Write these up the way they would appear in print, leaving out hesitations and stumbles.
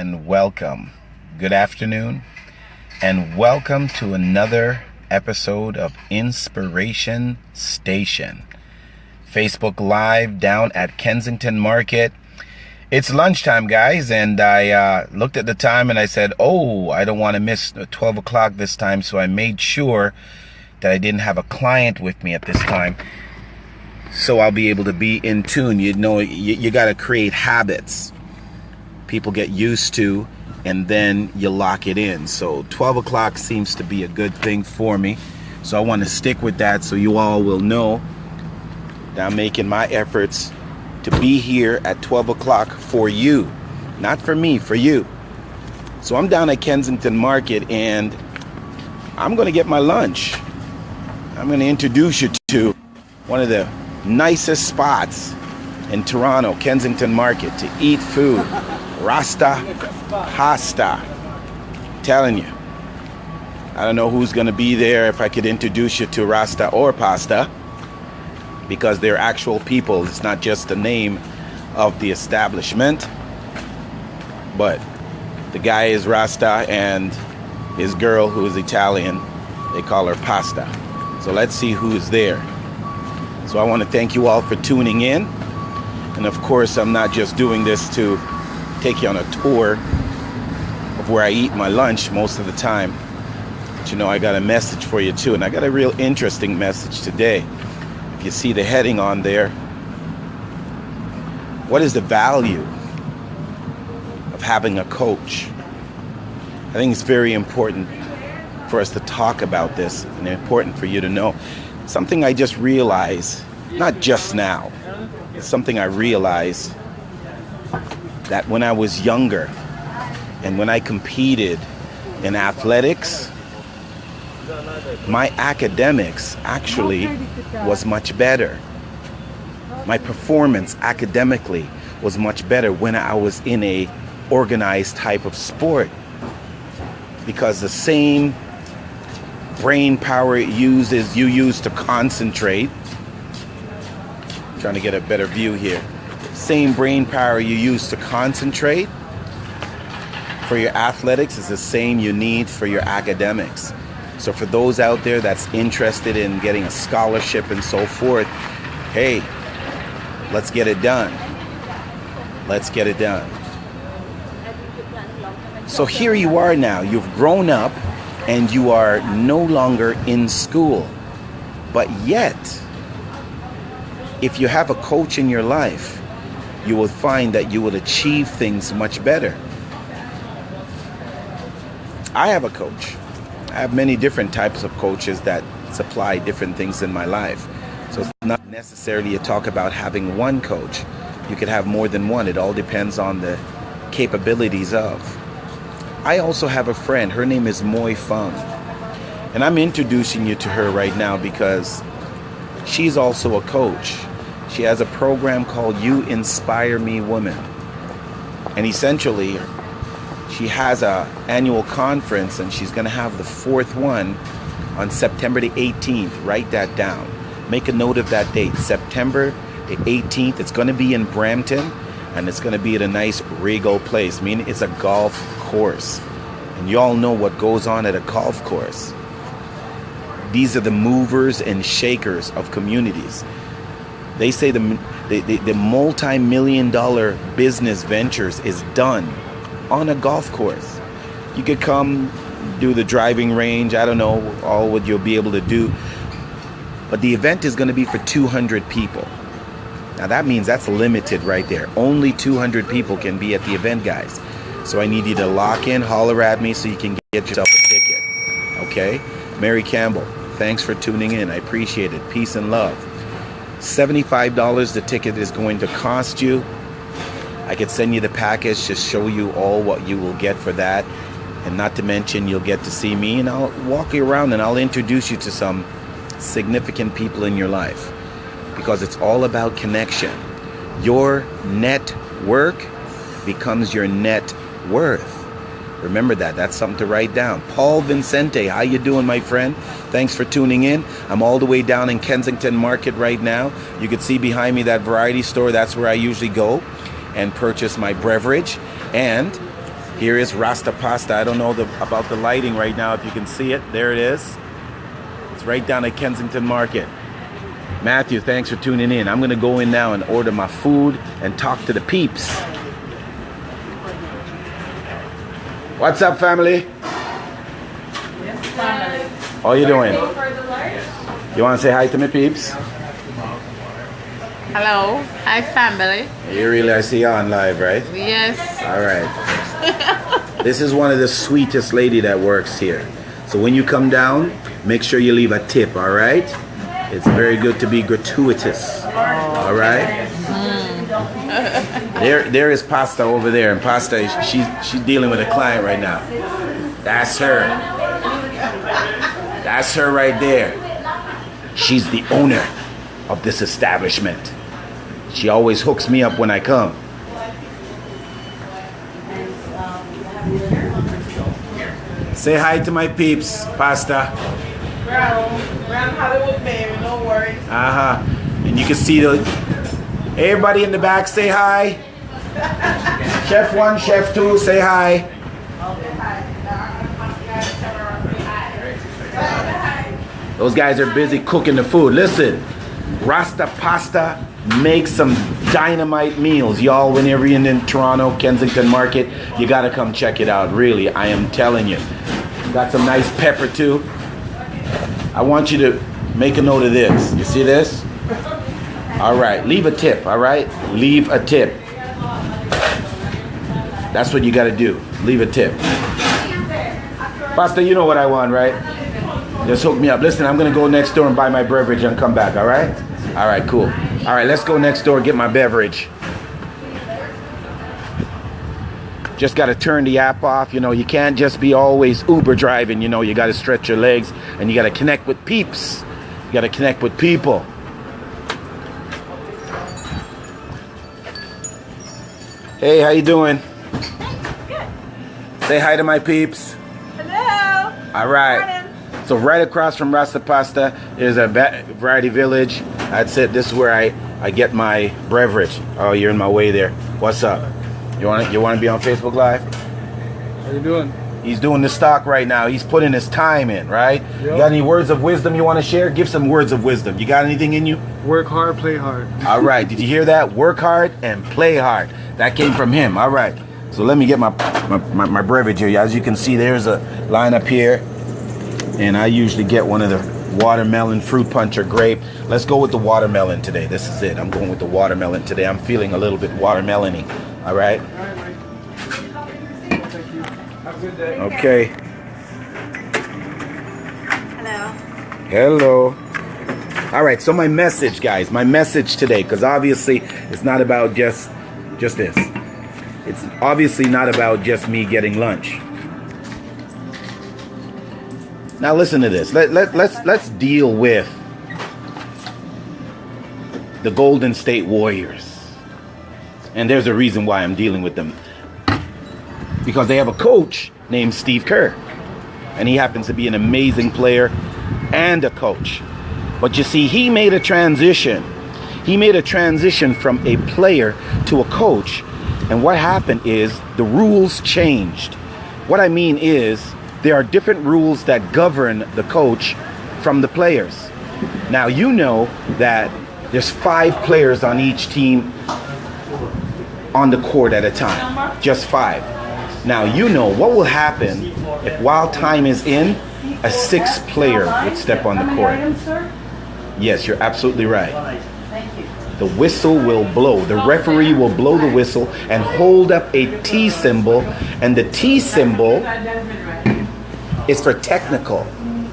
and welcome. Good afternoon, and welcome to another episode of Inspiration Station. Facebook Live down at Kensington Market. It's lunchtime, guys, and I looked at the time and I said, I don't want to miss 12 o'clock this time, so I made sure that I didn't have a client with me at this time, so I'll be able to be in tune. You got to create habits people get used to, and then you lock it in. So 12 o'clock seems to be a good thing for me, so I want to stick with that so you all will know that I'm making my efforts to be here at 12 o'clock for you, not for me, for you. So I'm down at Kensington Market and I'm going to get my lunch. I'm going to introduce you to one of the nicest spots in Toronto, Kensington Market, to eat food. Rasta Pasta. Telling you. I don't know who's going to be there if I could introduce you to Rasta or Pasta, because they're actual people. It's not just the name of the establishment. But the guy is Rasta and his girl, who is Italian, they call her Pasta. So let's see who is there. So I want to thank you all for tuning in. And of course, I'm not just doing this to take you on a tour of where I eat my lunch most of the time. But I got a message for you too. And I got a real interesting message today. If you see the heading on there, what is the value of having a coach? I think it's very important for us to talk about this, and important for you to know. Something I just realized, not just now, it's something I realized that when I was younger and when I competed in athletics, my academics actually was much better. My performance academically was much better when I was in a organized type of sport, because the same brain power you use to concentrate. I'm trying to get a better view here. Same brain power you use to concentrate for your athletics is the same you need for your academics. So for those out there that's interested in getting a scholarship and so forth, hey, let's get it done. Let's get it done. So here you are now. You've grown up and you are no longer in school. But yet, if you have a coach in your life, you will find that you will achieve things much better. I have a coach. I have many different types of coaches that supply different things in my life. So it's not necessarily a talk about having one coach. You could have more than one. It all depends on the capabilities of. I also have a friend. Her name is Moi Fung. And I'm introducing you to her right now because she's also a coach. She has a program called You Inspire Me Women. And essentially, she has an annual conference, and she's going to have the fourth one on September the 18th. Write that down. Make a note of that date, September the 18th. It's going to be in Brampton, and it's going to be at a nice Regal place. I mean, it's a golf course. And you all know what goes on at a golf course. These are the movers and shakers of communities. They say the multi-million-dollar business ventures is done on a golf course. You could come do the driving range. I don't know all what you'll be able to do. But the event is going to be for 200 people. Now that means that's limited right there. Only 200 people can be at the event, guys. So I need you to lock in, holler at me so you can get yourself a ticket. Okay? Mary Campbell, thanks for tuning in. I appreciate it. Peace and love. $75 the ticket is going to cost you. I could send you the package to show you all what you will get for that. And not to mention, you'll get to see me, and I'll walk you around and I'll introduce you to some significant people in your life, because it's all about connection. Your network becomes your net worth. Remember that. That's something to write down. Paul Vincente, how you doing, my friend? Thanks for tuning in. I'm all the way down in Kensington Market right now. You can see behind me that variety store. That's where I usually go and purchase my beverage. And Here is Rasta Pasta. I don't know about the lighting right now, if you can see it. There it is. It's right down at Kensington Market. Matthew, thanks for tuning in. I'm going to go in now and order my food and talk to the peeps. What's up, family? How you doing? You want to say hi to me, peeps? Hello. Hi, family. I see you on live, right? Yes. All right. This is one of the sweetest lady that works here. So when you come down, make sure you leave a tip, all right? It's very good to be gratuitous. All right? There is Pasta over there, and Pasta, she's dealing with a client right now. That's her. That's her right there. She's the owner of this establishment. She always hooks me up when I come. Say hi to my peeps, Pasta. Brown Hollywood baby, no worries. And you can see everybody in the back, say hi. Chef 1, Chef 2, say hi. Those guys are busy cooking the food. Listen, Rasta Pasta makes some dynamite meals. Y'all, whenever you're in Toronto, Kensington Market, you gotta come check it out. Really, I am telling you. Got some nice pepper too. I want you to make a note of this. You see this? All right, leave a tip, all right? Leave a tip. That's what you gotta do. Leave a tip. Pasta, you know what I want, right? Just hook me up. Listen, I'm gonna go next door and buy my beverage and come back, all right? All right, cool. All right, let's go next door and get my beverage. Just gotta turn the app off. You know, you can't just be always Uber driving. You know, you gotta stretch your legs and you gotta connect with peeps. You gotta connect with people. Hey, how you doing? Good. Say hi to my peeps. Hello. All right. Morning. So right across from Rasta Pasta is a variety village. That's it. This is where I get my beverage. Oh, you're in my way there. What's up? You want to be on Facebook Live? How you doing? He's doing the stock right now. He's putting his time in, right? Yep. You got any words of wisdom you want to share? Give some words of wisdom. You got anything in you? Work hard, play hard. All right. Did you hear that? Work hard and play hard. That came from him. All right. So let me get my beverage here. As you can see, there's a line up here. And I usually get one of the watermelon, fruit punch, or grape. Let's go with the watermelon today. This is it. I'm going with the watermelon today. I'm feeling a little bit watermelon-y. All right? All right, Mike. Thank you. Have a good day. Okay. Hello. Hello. All right, so my message, guys. My message today, because obviously it's not about just this. It's obviously not about just me getting lunch. Now listen to this. Let's deal with the Golden State Warriors. And there's a reason why I'm dealing with them. Because they have a coach named Steve Kerr. And he happens to be an amazing player and a coach. But you see, he made a transition. He made a transition from a player to a coach. And what happened is the rules changed. What I mean is, there are different rules that govern the coach from the players. Now, you know that there's 5 players on each team on the court at a time. Just 5. Now, you know what will happen if while time is in, a 6th player would step on the court. Yes, you're absolutely right. The whistle will blow. The referee will blow the whistle and hold up a T symbol. And the T symbol is for technical,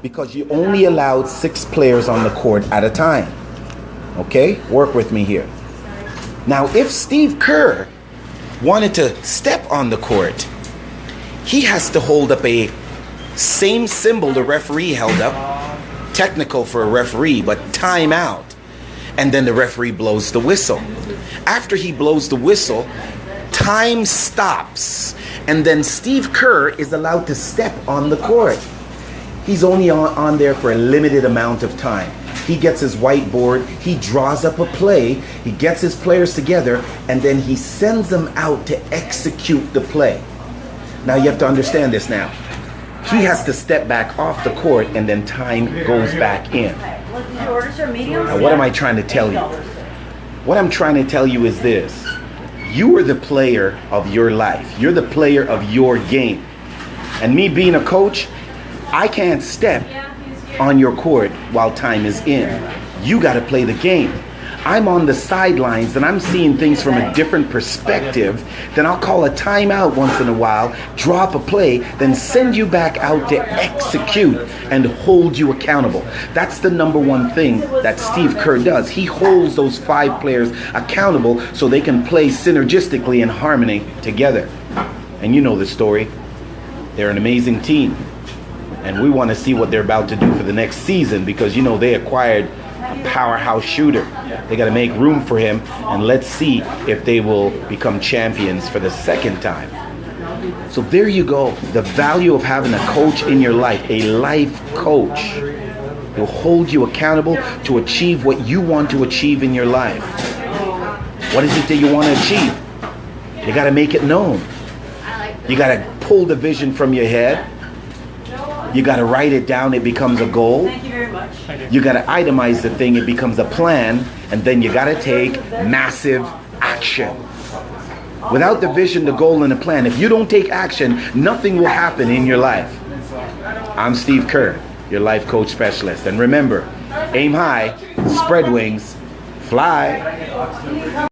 because you only allowed 6 players on the court at a time. Okay? Work with me here. Now, if Steve Kerr wanted to step on the court, he has to hold up a same symbol the referee held up, technical for a referee, but timeout. And then the referee blows the whistle. After he blows the whistle, time stops. And then Steve Kerr is allowed to step on the court. He's only on there for a limited amount of time. He gets his whiteboard, he draws up a play, he gets his players together, and then he sends them out to execute the play. Now you have to understand this now. He has to step back off the court and then time goes back in. Now what am I trying to tell you? What I'm trying to tell you is this. You are the player of your life. You're the player of your game. And me being a coach, I can't step on your court while time is in. You got to play the game. I'm on the sidelines and I'm seeing things from a different perspective. Then I'll call a timeout once in a while, drop a play, then send you back out to execute and hold you accountable. That's the number one thing that Steve Kerr does. He holds those 5 players accountable so they can play synergistically in harmony together. And you know the story. They're an amazing team. And we want to see what they're about to do for the next season because, you know, they acquired a powerhouse shooter. They got to make room for him, and let's see if they will become champions for the second time. So there you go. The value of having a coach in your life, a life coach, who will hold you accountable to achieve what you want to achieve in your life. What is it that you want to achieve? You got to make it known. You got to pull the vision from your head. You got to write it down, it becomes a goal. Thank you very much. You got to itemize the thing, it becomes a plan, and then you got to take massive action. Without the vision, the goal, and the plan, if you don't take action, nothing will happen in your life. I'm Steve Kerr, your life coach specialist. And remember, aim high, spread wings, fly.